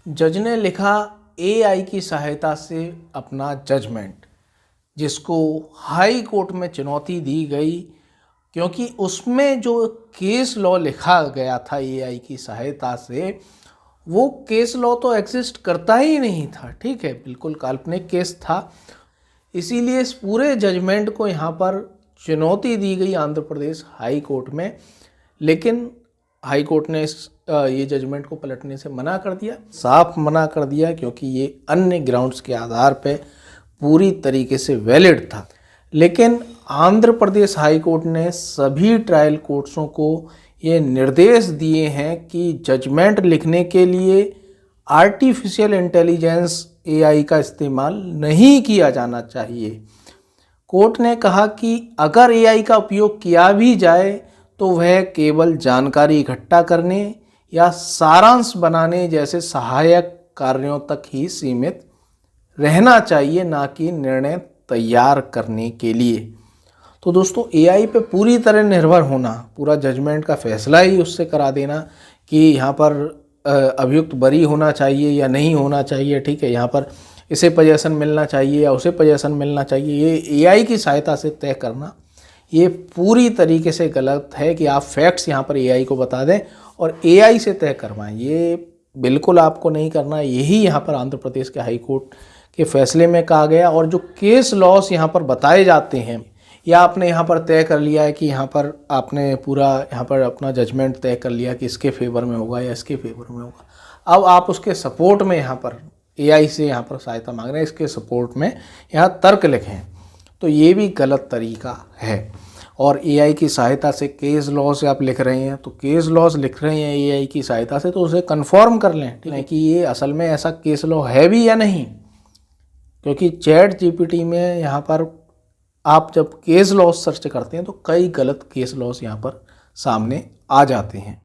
जज ने लिखा एआई की सहायता से अपना जजमेंट, जिसको हाई कोर्ट में चुनौती दी गई क्योंकि उसमें जो केस लॉ लिखा गया था एआई की सहायता से, वो केस लॉ तो एग्जिस्ट करता ही नहीं था। ठीक है, बिल्कुल काल्पनिक केस था। इसीलिए इस पूरे जजमेंट को यहाँ पर चुनौती दी गई आंध्र प्रदेश हाई कोर्ट में, लेकिन हाई कोर्ट ने ये जजमेंट को पलटने से मना कर दिया, साफ मना कर दिया, क्योंकि ये अन्य ग्राउंड्स के आधार पे पूरी तरीके से वैलिड था। लेकिन आंध्र प्रदेश हाई कोर्ट ने सभी ट्रायल कोर्ट्सों को ये निर्देश दिए हैं कि जजमेंट लिखने के लिए आर्टिफिशियल इंटेलिजेंस एआई का इस्तेमाल नहीं किया जाना चाहिए। कोर्ट ने कहा कि अगर एआई का उपयोग किया भी जाए तो वह केवल जानकारी इकट्ठा करने या सारांश बनाने जैसे सहायक कार्यों तक ही सीमित रहना चाहिए, ना कि निर्णय तैयार करने के लिए। तो दोस्तों, एआई पे पूरी तरह निर्भर होना, पूरा जजमेंट का फैसला ही उससे करा देना कि यहाँ पर अभियुक्त बरी होना चाहिए या नहीं होना चाहिए, ठीक है, यहाँ पर इसे पोजीशन मिलना चाहिए या उसे पोजीशन मिलना चाहिए, ये एआई की सहायता से तय करना, ये पूरी तरीके से गलत है कि आप फैक्ट्स यहाँ पर एआई को बता दें और एआई से तय करवाएं। ये बिल्कुल आपको नहीं करना। यही यहाँ पर आंध्र प्रदेश के हाई कोर्ट के फैसले में कहा गया। और जो केस लॉस यहाँ पर बताए जाते हैं, या आपने यहाँ पर तय कर लिया है कि यहाँ पर आपने पूरा यहाँ पर अपना जजमेंट तय कर लिया कि इसके फेवर में होगा या इसके फेवर में होगा, अब आप उसके सपोर्ट में यहाँ पर एआई से यहाँ पर सहायता मांग रहे हैं, इसके सपोर्ट में यहाँ तर्क लिखें, तो ये भी गलत तरीका है। और एआई की सहायता से केस लॉ से आप लिख रहे हैं, तो केस लॉस लिख रहे हैं एआई की सहायता से, तो उसे कंफर्म कर लें, ठीक है, कि ये असल में ऐसा केस लॉ है भी या नहीं। क्योंकि चैट जीपीटी में यहाँ पर आप जब केस लॉस सर्च करते हैं तो कई गलत केस लॉस यहाँ पर सामने आ जाते हैं।